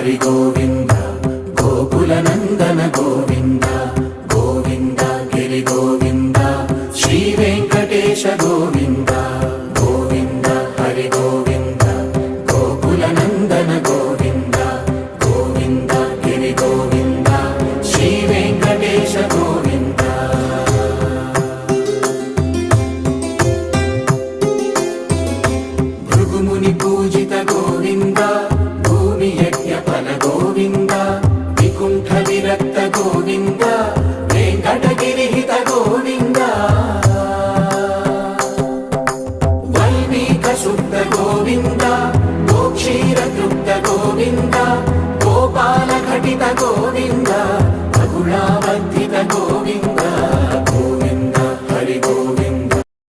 హరి గోవింద గోకుల నందన గోవింద గోవింద గిరి గోవింద శ్రీ వెంకటేశ గోవింద గోవింద హరి గోవింద గోకుల నందన గోవింద గోవింద గిరి గోవింద శ్రీ వెంకటేశ గోవింద భృగుముని పూజిత గోవింద భూమి యజ్ఞ ఫల గోవింద వికుంఠ విరక్త గోవింద వెంకటగిరిహిత గోవింద వైదిక శుద్ధ గోవింద గోక్షీర తృప్త గోవింద గోపాల ఘటిత గోవింద